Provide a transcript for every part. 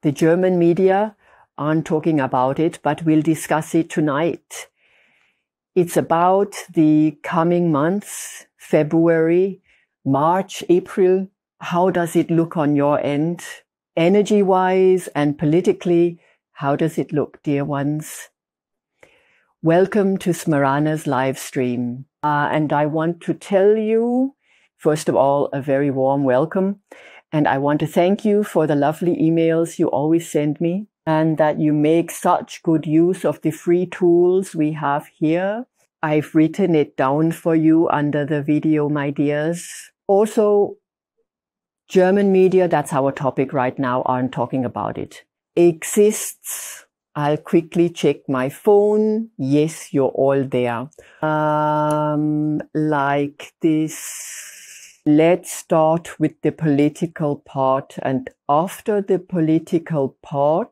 The German media aren't talking about it, but we'll discuss it tonight. It's about the coming months, February, March, April. How does it look on your end? Energy-wise and politically, how does it look, dear ones? Welcome to Smaranaa's live stream. And I want to tell you, first of all, a very warm welcome. And I want to thank you for the lovely emails you always send me, and that you make such good use of the free tools we have here. I've written it down for you under the video, my dears. Also, German media, that's our topic right now, aren't talking about it. Exists. I'll quickly check my phone. Yes, you're all there. Like this. Let's start with the political part, and after the political part,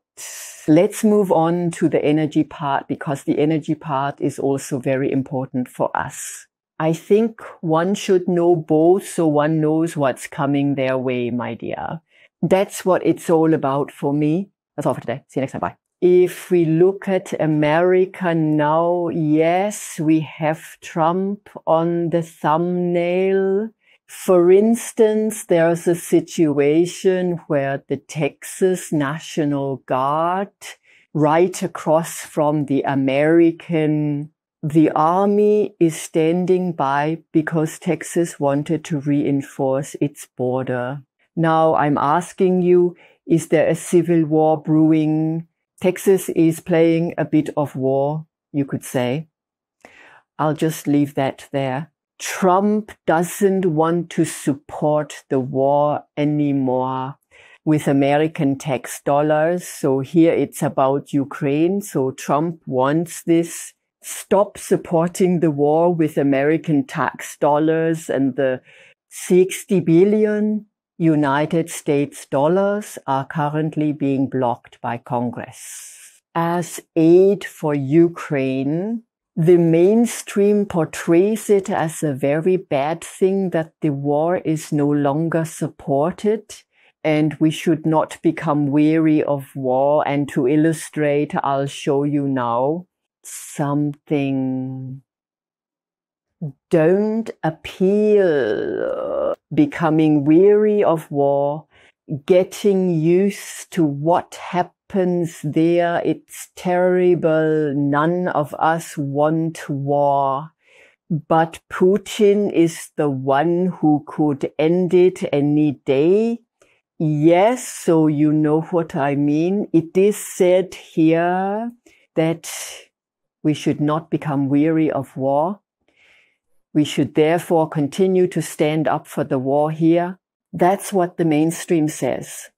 let's move on to the energy part, because the energy part is also very important for us. I think one should know both so one knows what's coming their way, my dear. That's what it's all about for me. That's all for today. See you next time. Bye. If we look at America now, yes, we have Trump on the thumbnail. For instance, there's a situation where the Texas National Guard, right across from the army is standing by because Texas wanted to reinforce its border. Now I'm asking you, is there a civil war brewing? Texas is playing a bit of war, you could say. I'll just leave that there. Trump doesn't want to support the war anymore with American tax dollars. So here it's about Ukraine. So Trump wants this. Stop supporting the war with American tax dollars, and the 60 billion United States dollars are currently being blocked by Congress. As aid for Ukraine, the mainstream portrays it as a very bad thing that the war is no longer supported and we should not become weary of war. And to illustrate, I'll show you now something. Don't appeal becoming weary of war, getting used to what happens there. It's terrible. None of us want war. But Putin is the one who could end it any day. Yes, so you know what I mean. It is said here that we should not become weary of war. We should therefore continue to stand up for the war here. That's what the mainstream says.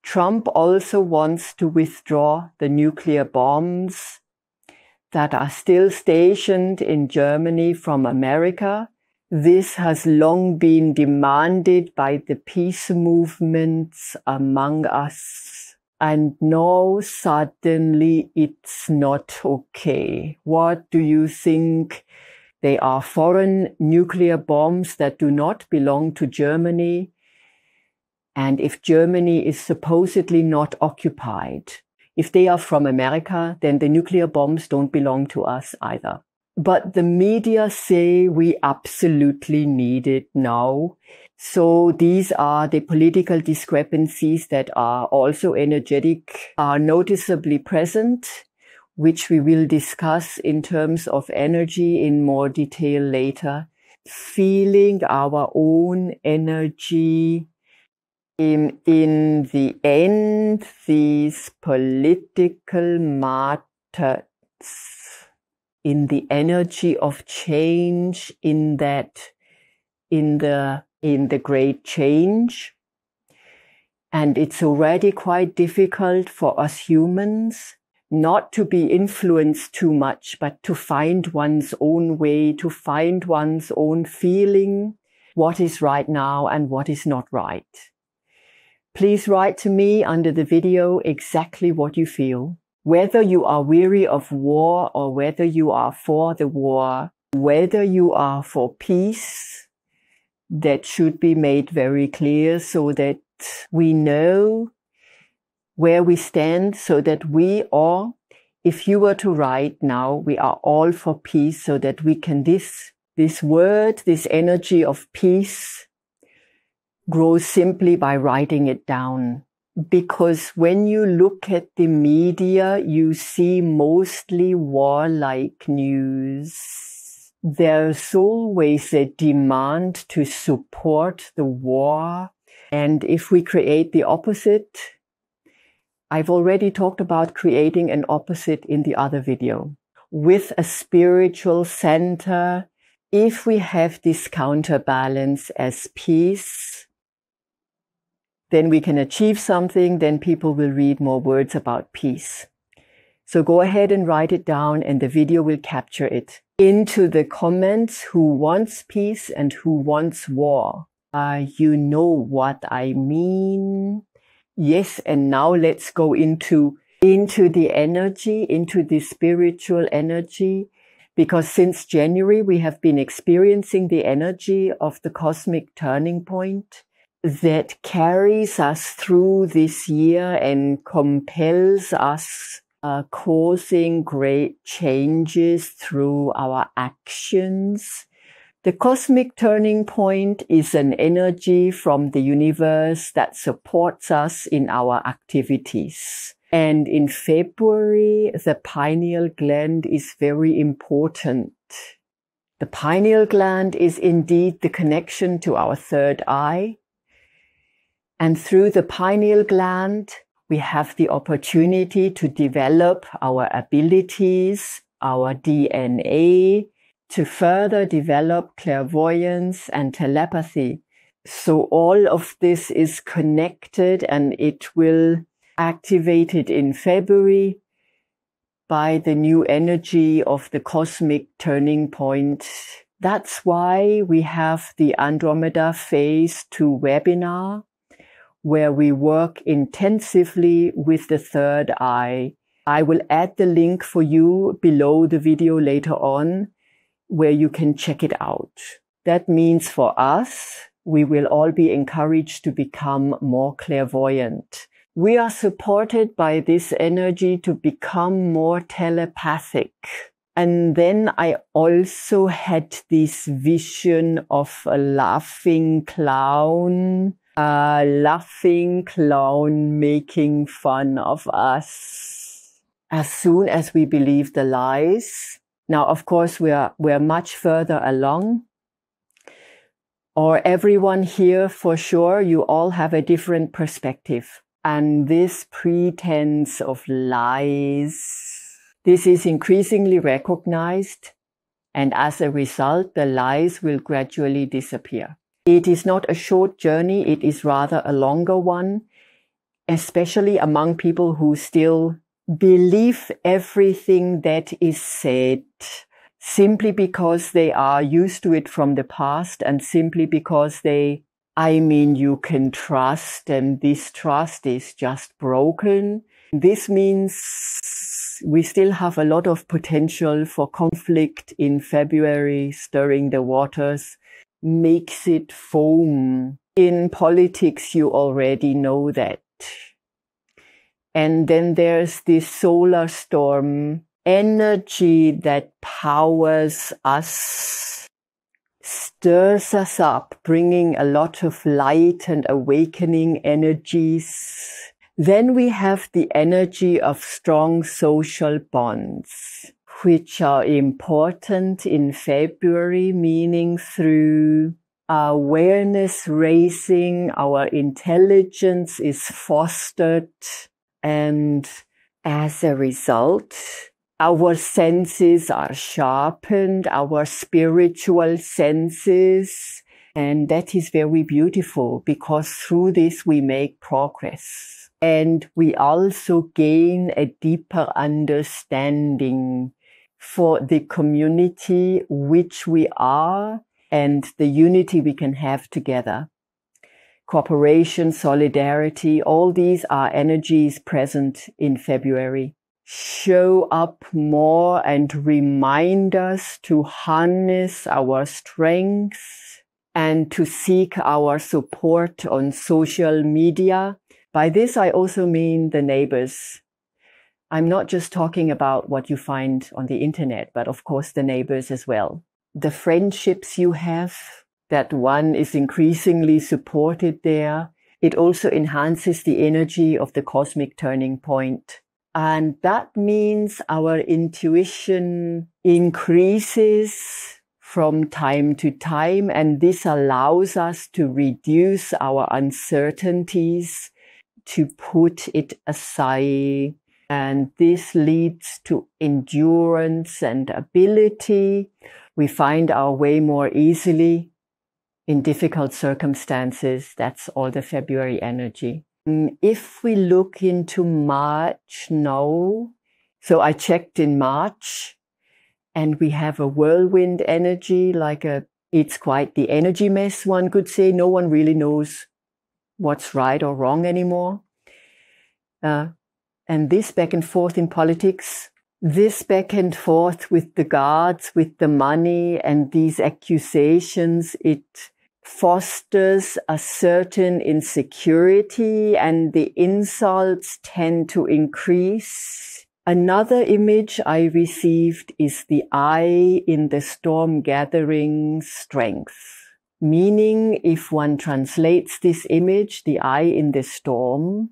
Trump also wants to withdraw the nuclear bombs that are still stationed in Germany from America. This has long been demanded by the peace movements among us. And now suddenly it's not okay. What do you think? They are foreign nuclear bombs that do not belong to Germany. And if Germany is supposedly not occupied, if they are from America, then the nuclear bombs don't belong to us either. But the media say we absolutely need it now. So these are the political discrepancies that are also energetic, are noticeably present, which we will discuss in terms of energy in more detail later. Feeling our own energy. In the end, these political matters, in the energy of change, in the great change. And it's already quite difficult for us humans not to be influenced too much, but to find one's own way, to find one's own feeling, what is right now and what is not right. Please write to me under the video exactly what you feel. Whether you are weary of war or whether you are for the war, whether you are for peace, that should be made very clear so that we know where we stand, so that we are, if you were to write now, we are all for peace, so that we can, this word, this energy of peace grows simply by writing it down. Because when you look at the media, you see mostly warlike news. There's always a demand to support the war. And if we create the opposite, I've already talked about creating an opposite in the other video. With a spiritual center, if we have this counterbalance as peace, then we can achieve something, then people will read more words about peace. So go ahead and write it down and the video will capture it. Into the comments, who wants peace and who wants war? You know what I mean. Yes, and now let's go into the energy, into the spiritual energy, because since January we have been experiencing the energy of the cosmic turning point that carries us through this year and compels us, causing great changes through our actions. The cosmic turning point is an energy from the universe that supports us in our activities. And in February, the pineal gland is very important. The pineal gland is indeed the connection to our third eye. And through the pineal gland, we have the opportunity to develop our abilities, our DNA, to further develop clairvoyance and telepathy. So all of this is connected and it will activate it in February by the new energy of the cosmic turning point. That's why we have the Andromeda Phase 2 webinar, where we work intensively with the third eye. I will add the link for you below the video later on, where you can check it out. That means for us, we will all be encouraged to become more clairvoyant. We are supported by this energy to become more telepathic. And then I also had this vision of a laughing clown making fun of us. As soon as we believe the lies. Now, of course, we're much further along. Or everyone here, for sure, you all have a different perspective. And this pretense of lies, this is increasingly recognized. And as a result, the lies will gradually disappear. It is not a short journey. It is rather a longer one, especially among people who still believe everything that is said, simply because they are used to it from the past and simply because you can trust, and this trust is just broken. This means we still have a lot of potential for conflict in February. Stirring the waters makes it foam. In politics, you already know that. And then there's this solar storm energy that powers us, stirs us up, bringing a lot of light and awakening energies. Then we have the energy of strong social bonds, which are important in February, meaning through awareness raising, our intelligence is fostered. And as a result, our senses are sharpened, our spiritual senses. And that is very beautiful because through this we make progress. And we also gain a deeper understanding for the community which we are and the unity we can have together. Cooperation, solidarity, all these are energies present in February. Show up more and remind us to harness our strengths and to seek our support on social media. By this, I also mean the neighbors. I'm not just talking about what you find on the internet, but of course the neighbors as well. The friendships you have, that one is increasingly supported there. It also enhances the energy of the cosmic turning point. And that means our intuition increases from time to time, and this allows us to reduce our uncertainties, to put it aside. And this leads to endurance and ability. We find our way more easily in difficult circumstances. That's all the February energy. If we look into March now, so I checked in March, and we have a whirlwind energy, it's quite the energy mess, one could say. No one really knows what's right or wrong anymore. And this back and forth in politics, this back and forth with the guards, with the money, and these accusations, it fosters a certain insecurity, and the insults tend to increase. Another image I received is the eye in the storm gathering strength. Meaning, if one translates this image, the eye in the storm,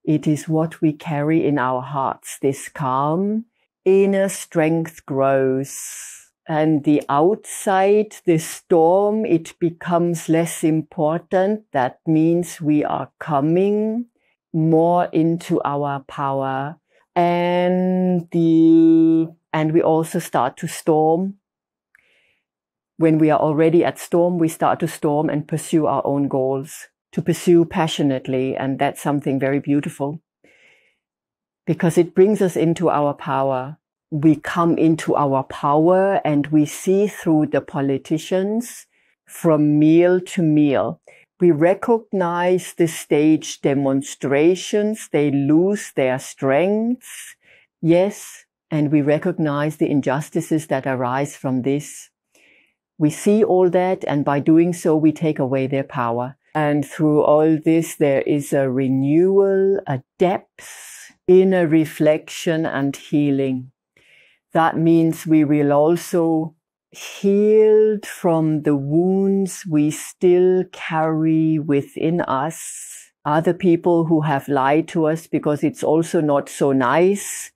it is what we carry in our hearts, this calm, inner strength grows. And the outside, the storm, it becomes less important. That means we are coming more into our power. And we also start to storm. When we are already at storm, we start to storm and pursue our own goals, to pursue passionately. And that's something very beautiful, because it brings us into our power. We come into our power, and we see through the politicians from meal to meal. We recognize the stage demonstrations. They lose their strength. Yes. And we recognize the injustices that arise from this. We see all that, and by doing so, we take away their power. And through all this, there is a renewal, a depth, inner reflection and healing. That means we will also healed from the wounds we still carry within us. Other people who have lied to us, because it's also not so nice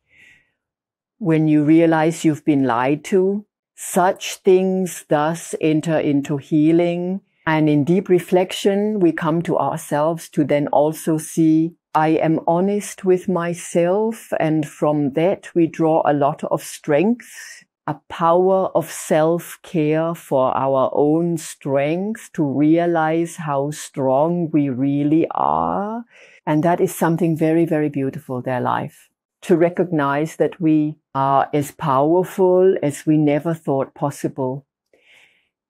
when you realize you've been lied to. Such things thus enter into healing. And in deep reflection, we come to ourselves to then also see, I am honest with myself. And from that, we draw a lot of strength, a power of self-care for our own strength, to realize how strong we really are. And that is something very, very beautiful, their life. To recognize that we are as powerful as we never thought possible.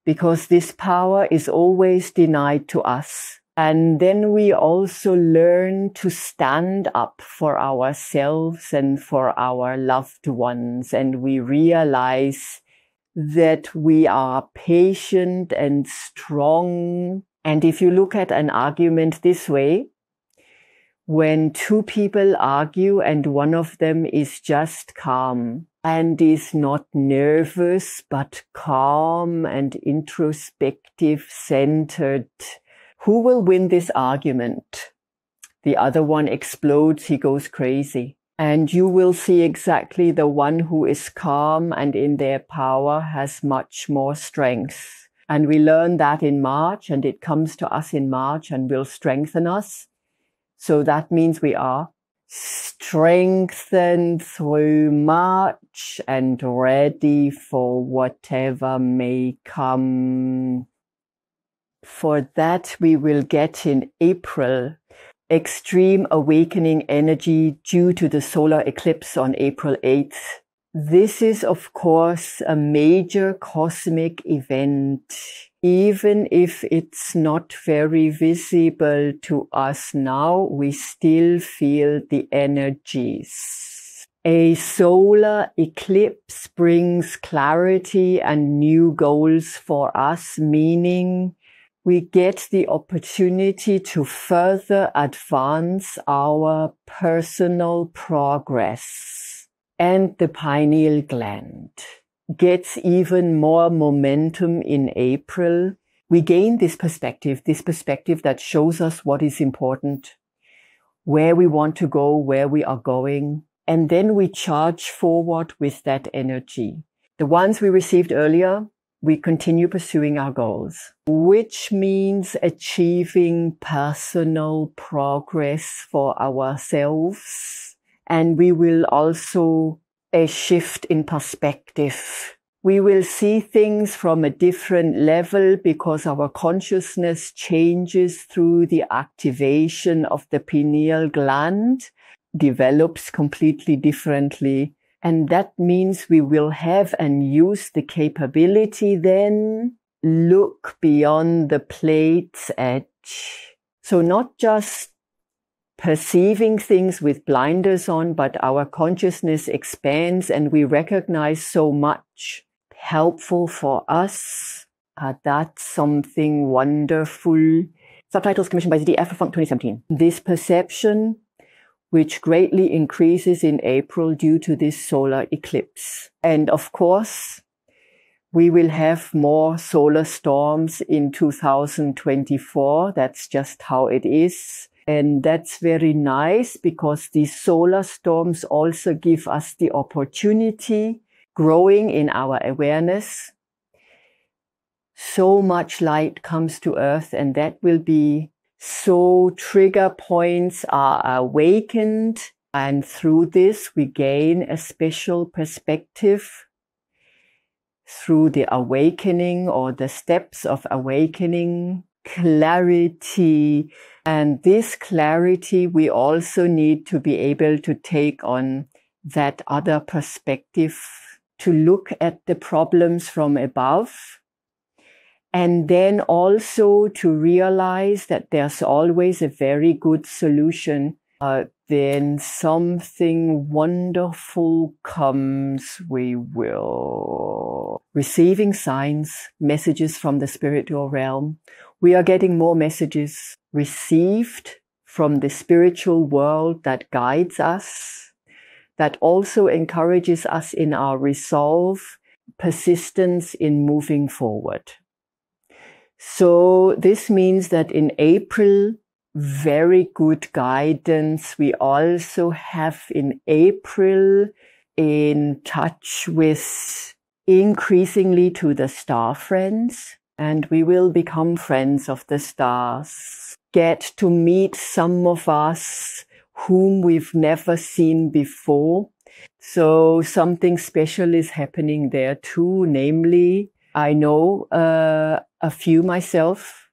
Because this power is always denied to us. And then we also learn to stand up for ourselves and for our loved ones. And we realize that we are patient and strong. And if you look at an argument this way, when two people argue and one of them is just calm and is not nervous, but calm and introspective, centered, who will win this argument? The other one explodes, he goes crazy. And you will see exactly the one who is calm and in their power has much more strength. And we learn that in March, and it comes to us in March and will strengthen us. So that means we are strengthened through March and ready for whatever may come. For that, we will get in April extreme awakening energy due to the solar eclipse on April 8th. This is, of course, a major cosmic event, even if it's not very visible to us now. We still feel the energies. A solar eclipse brings clarity and new goals for us, meaning we get the opportunity to further advance our personal progress. And the pineal gland gets even more momentum in April. We gain this perspective that shows us what is important, where we want to go, where we are going. And then we charge forward with that energy. The ones we received earlier, we continue pursuing our goals, which means achieving personal progress for ourselves. And we will also a shift in perspective. We will see things from a different level because our consciousness changes through the activation of the pineal gland, develops completely differently. And that means we will have and use the capability then look beyond the plate's edge. So not just perceiving things with blinders on, but our consciousness expands and we recognize so much helpful for us. That's something wonderful. Subtitles commissioned by ZDF Funk 2017. This perception, which greatly increases in April due to this solar eclipse. And of course, we will have more solar storms in 2024. That's just how it is. And that's very nice because these solar storms also give us the opportunity, growing in our awareness. So much light comes to Earth, and that will be so trigger points are awakened. And through this, we gain a special perspective through the awakening or the steps of awakening, clarity. And this clarity, we also need to be able to take on that other perspective, to look at the problems from above. And then also to realize that there's always a very good solution. Then something wonderful comes. We will receiving signs, messages from the spiritual realm. We are getting more messages received from the spiritual world that guides us, that also encourages us in our resolve, persistence in moving forward. So this means that in April, very good guidance. We also have in April in touch with increasingly to the star friends, and we will become friends of the stars. Get to meet some of us whom we've never seen before. So something special is happening there too, namely, I know a few myself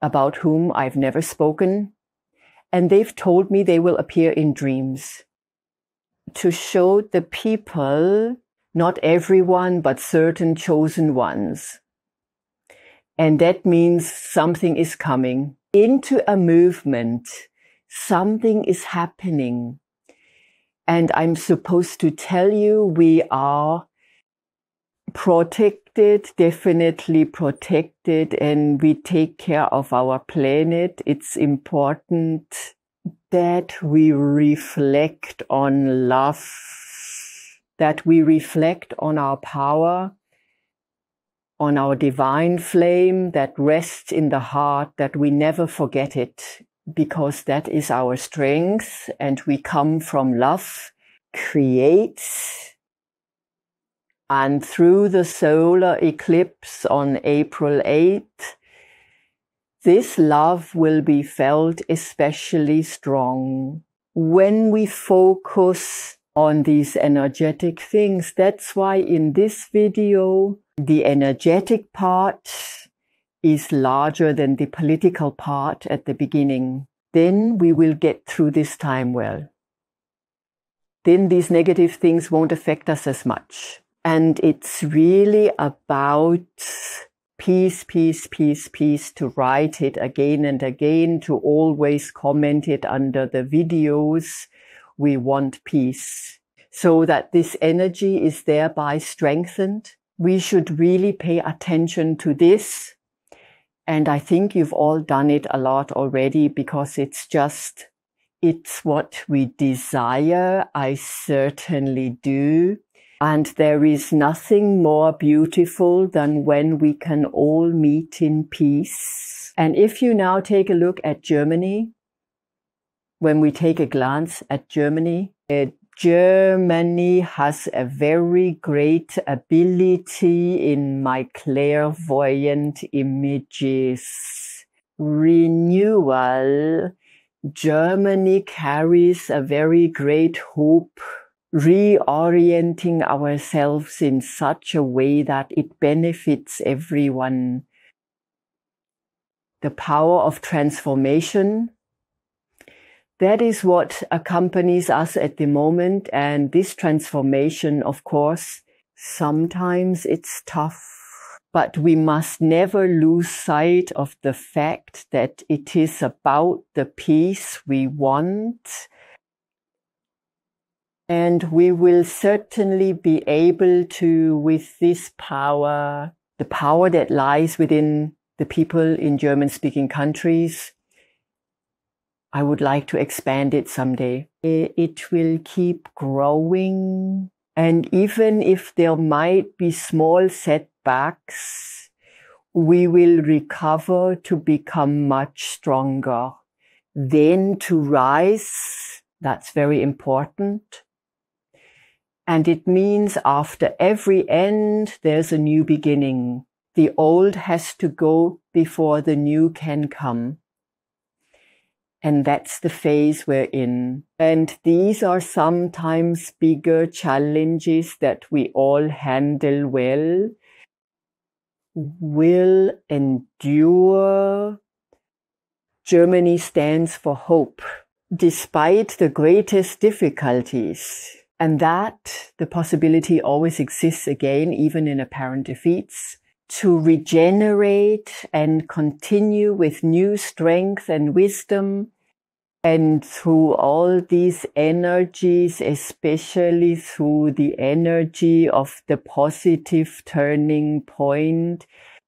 about whom I've never spoken, and they've told me they will appear in dreams to show the people, not everyone, but certain chosen ones. And that means something is coming into a movement. Something is happening. And I'm supposed to tell you we are protected, definitely protected, and we take care of our planet. It's important that we reflect on love, that we reflect on our power, on our divine flame that rests in the heart, that we never forget it, because that is our strength, and we come from love, creates. And through the solar eclipse on April 8th, this love will be felt especially strong when we focus on these energetic things. That's why in this video, the energetic part is larger than the political part at the beginning. Then we will get through this time well. Then these negative things won't affect us as much. And it's really about peace, peace, peace, peace, to write it again and again, to always comment it under the videos. We want peace, so that this energy is thereby strengthened. We should really pay attention to this, And I think you've all done it a lot already because it's what we desire. I certainly do. And there is nothing more beautiful than when we can all meet in peace. And if you now take a look at Germany, when we take a glance at Germany, Germany has a very great ability in my clairvoyant images. Renewal. Germany carries a very great hope, reorienting ourselves in such a way that it benefits everyone. The power of transformation. That is what accompanies us at the moment. And this transformation, of course, sometimes it's tough. But we must never lose sight of the fact that it is about the peace we want. And we will certainly be able to, with this power, the power that lies within the people in German-speaking countries, I would like to expand it someday. It will keep growing. And even if there might be small setbacks, we will recover to become much stronger. Then to rise, that's very important. And it means after every end, there's a new beginning. The old has to go before the new can come. And that's the phase we're in. And these are sometimes bigger challenges that we all handle well, will endure. Germany stands for hope, despite the greatest difficulties. And that the possibility always exists again, even in apparent defeats, to regenerate and continue with new strength and wisdom. And through all these energies, especially through the energy of the positive turning point,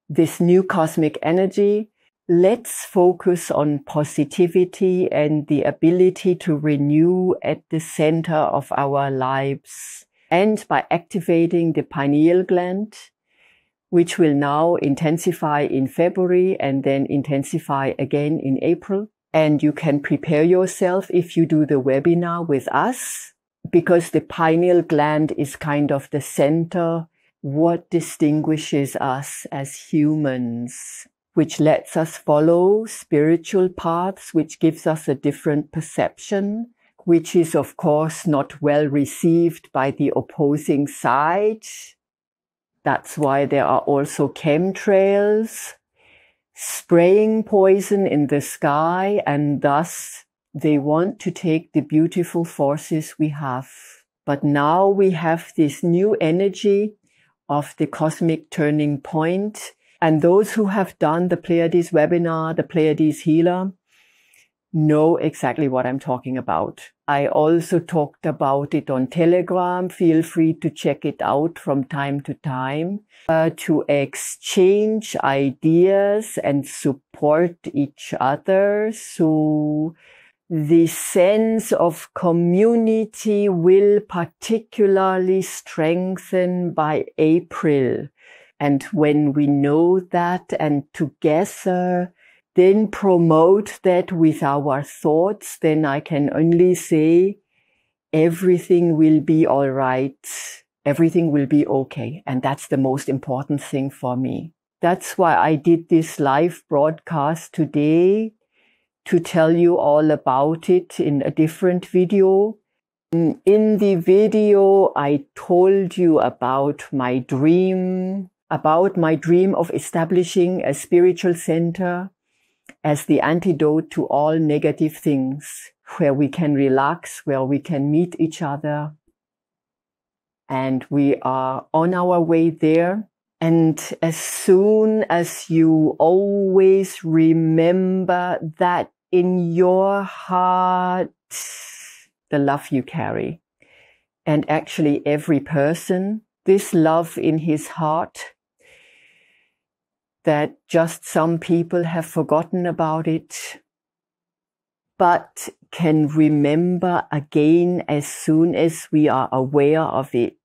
this new cosmic energy, let's focus on positivity and the ability to renew at the center of our lives. And by activating the pineal gland, which will now intensify in February and then intensify again in April. And you can prepare yourself if you do the webinar with us, because the pineal gland is kind of the center, what distinguishes us as humans, which lets us follow spiritual paths, which gives us a different perception, which is of course not well received by the opposing side. That's why there are also chemtrails spraying poison in the sky, and thus they want to take the beautiful forces we have. But now we have this new energy of the cosmic turning point. And those who have done the Pleiades webinar, the Pleiades healer, know exactly what I'm talking about. I also talked about it on Telegram. Feel free to check it out from time to time, to exchange ideas and support each other. So the sense of community will particularly strengthen by April. And when we know that and together then promote that with our thoughts, then I can only say everything will be all right. Everything will be okay. And that's the most important thing for me. That's why I did this live broadcast today, to tell you all about it in a different video. In the video, I told you about my dream of establishing a spiritual center as the antidote to all negative things, where we can relax, where we can meet each other. And we are on our way there. And as soon as you always remember that in your heart, the love you carry, and actually every person, this love in his heart, that just some people have forgotten about it, but can remember again as soon as we are aware of it,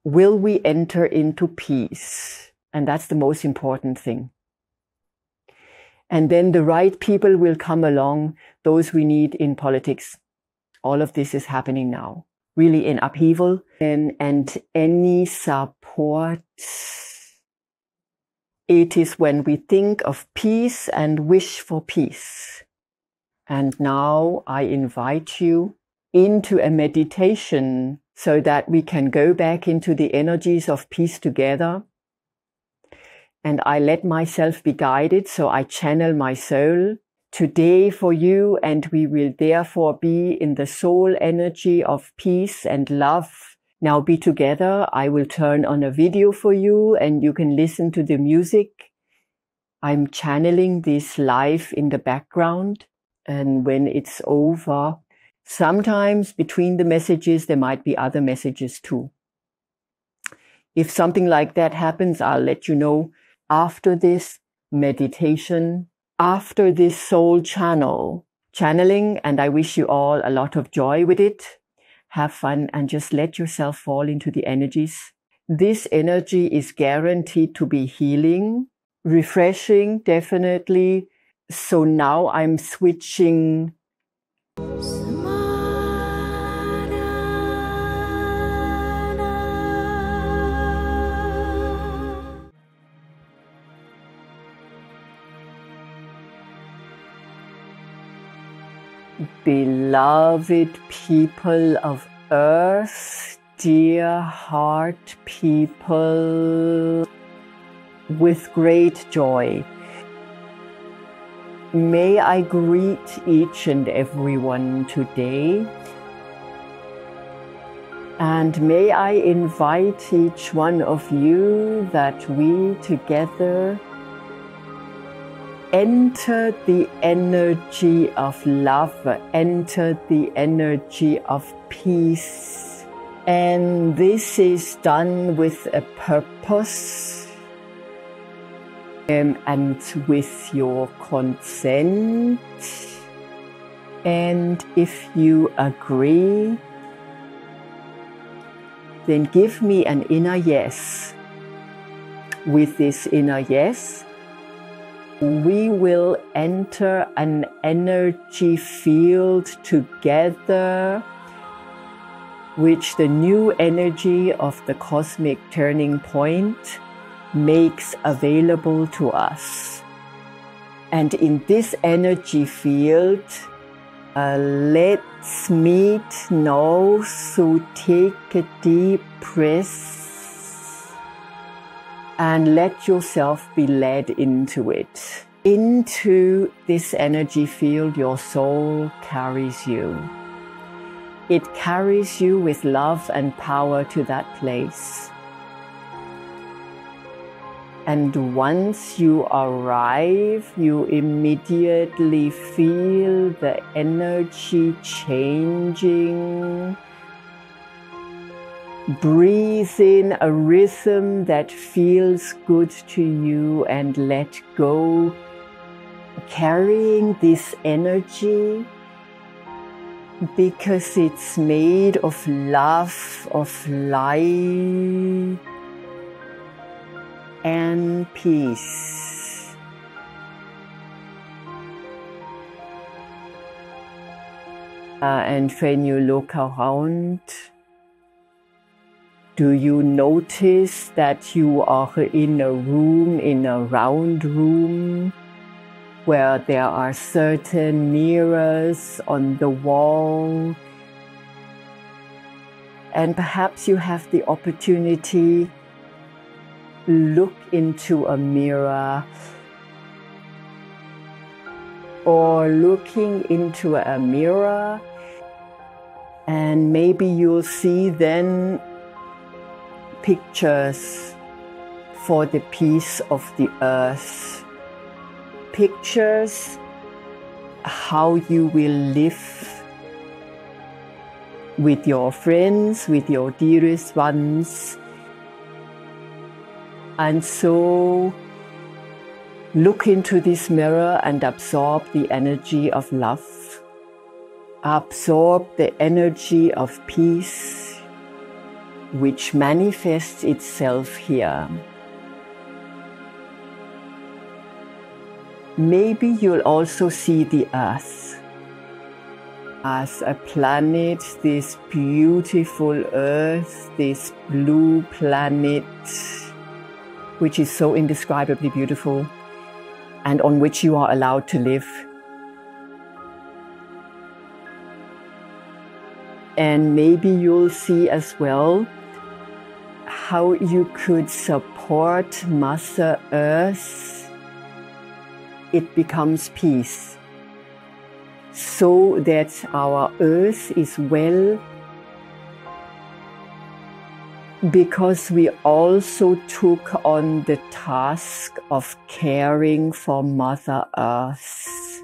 will we enter into peace? And that's the most important thing. And then the right people will come along, those we need in politics. All of this is happening now, really in upheaval, and any support. It is when we think of peace and wish for peace. And now I invite you into a meditation so that we can go back into the energies of peace together. And I let myself be guided, so I channel my soul today for you, and we will therefore be in the soul energy of peace and love. Now be together. I will turn on a video for you and you can listen to the music. I'm channeling this live in the background. And when it's over, sometimes between the messages, there might be other messages too. If something like that happens, I'll let you know after this meditation, after this soul channeling, and I wish you all a lot of joy with it. Have fun and just let yourself fall into the energies. This energy is guaranteed to be healing, refreshing, definitely. So now I'm switching. Beloved people of Earth, dear heart people, with great joy, may I greet each and everyone today, and may I invite each one of you that we together enter the energy of love, enter the energy of peace. And this is done with a purpose and with your consent. And if you agree, then give me an inner yes. With this inner yes, we will enter an energy field together, which the new energy of the cosmic turning point makes available to us. And in this energy field, let's meet now. So take a deep breath and let yourself be led into it. Into this energy field, your soul carries you. It carries you with love and power to that place. And once you arrive, you immediately feel the energy changing. Breathe in a rhythm that feels good to you and let go, carrying this energy because it's made of love, of light and peace. And when you look around, do you notice that you are in a room, in a round room, where there are certain mirrors on the wall? And perhaps you have the opportunity to look into a mirror, or looking into a mirror, and maybe you'll see then pictures for the peace of the earth. Pictures how you will live with your friends, with your dearest ones. And so Look into this mirror and absorb the energy of love. Absorb the energy of peace, which manifests itself here. Maybe you'll also see the earth as a planet, this beautiful earth, this blue planet, which is so indescribably beautiful and on which you are allowed to live. And maybe you'll see as well how you could support Mother Earth. It becomes peace, so that our earth is well, because we also took on the task of caring for Mother Earth.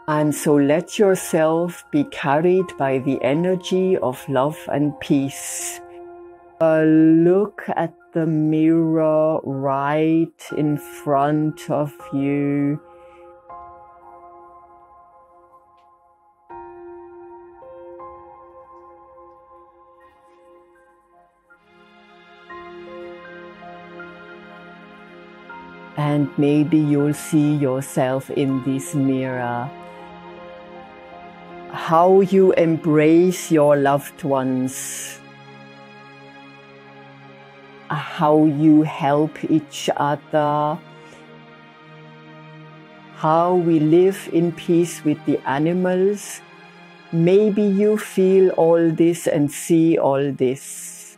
And so let yourself be carried by the energy of love and peace. Look at the mirror right in front of you. And maybe you'll see yourself in this mirror. How you embrace your loved ones. How you help each other. How we live in peace with the animals. Maybe you feel all this and see all this.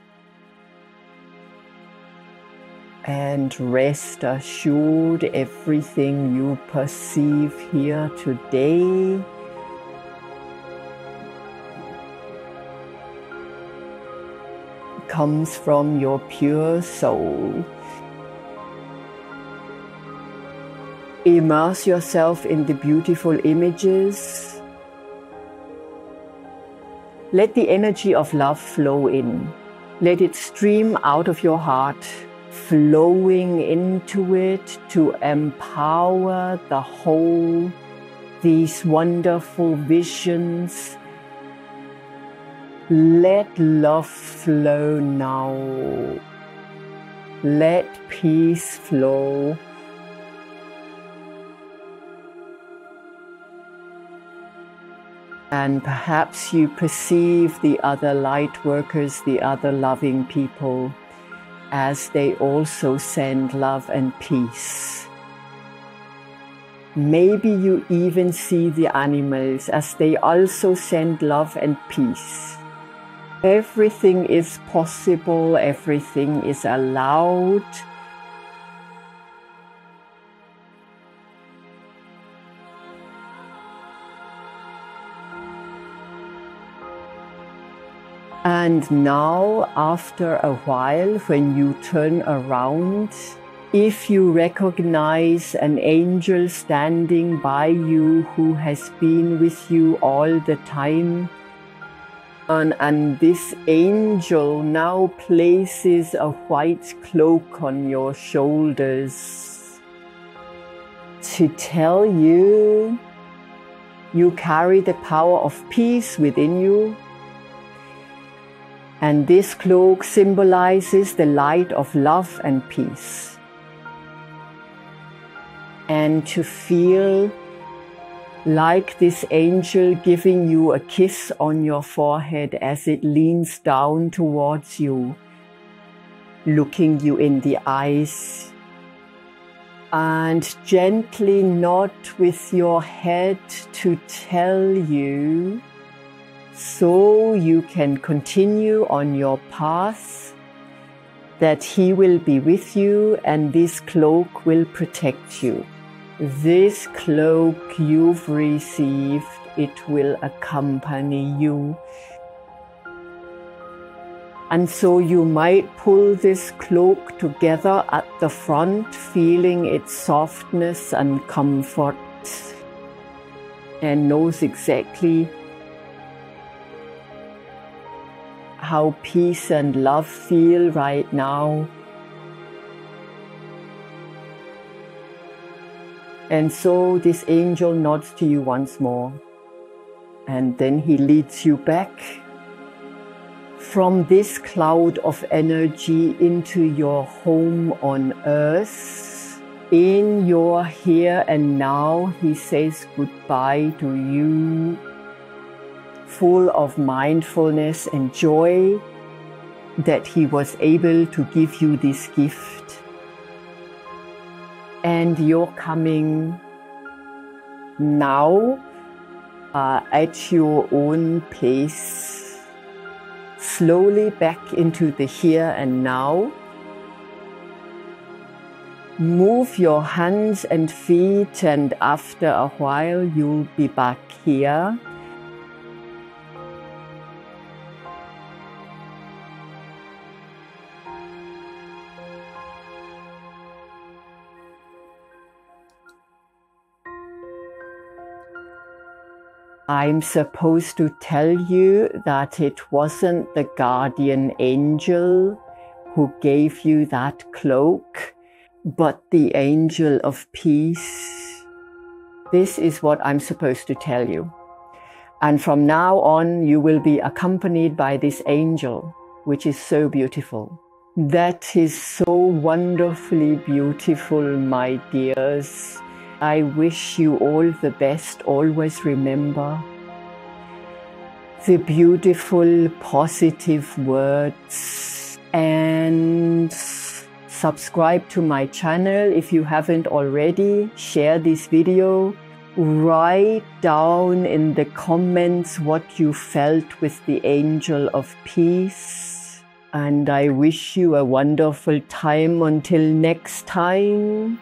And rest assured, everything you perceive here today comes from your pure soul. Immerse yourself in the beautiful images. Let the energy of love flow in. Let it stream out of your heart, flowing into it to empower the whole, these wonderful visions. Let love flow now. Let peace flow. And perhaps you perceive the other light workers, the other loving people, as they also send love and peace. Maybe you even see the animals as they also send love and peace. Everything is possible, everything is allowed. And now, after a while, when you turn around, if you recognize an angel standing by you who has been with you all the time, and this angel now places a white cloak on your shoulders to tell you you carry the power of peace within you. And this cloak symbolizes the light of love and peace. And to feel like this angel giving you a kiss on your forehead as it leans down towards you, looking you in the eyes, and gently nod with your head to tell you, so you can continue on your path, that he will be with you and this cloak will protect you. This cloak you've received, it will accompany you. And so you might pull this cloak together at the front, feeling its softness and comfort, and knows exactly how peace and love feel right now. And so this angel nods to you once more. And then he leads you back from this cloud of energy into your home on earth. In your here and now, he says goodbye to you, full of mindfulness and joy that he was able to give you this gift. And you're coming now at your own pace, slowly back into the here and now. Move your hands and feet, and after a while you'll be back here. I'm supposed to tell you that it wasn't the guardian angel who gave you that cloak, but the angel of peace. This is what I'm supposed to tell you. And from now on, you will be accompanied by this angel, which is so beautiful. That is so wonderfully beautiful, my dears. I wish you all the best. Always remember the beautiful, positive words, and subscribe to my channel if you haven't already. Share this video. Write down in the comments what you felt with the angel of peace. And I wish you a wonderful time until next time.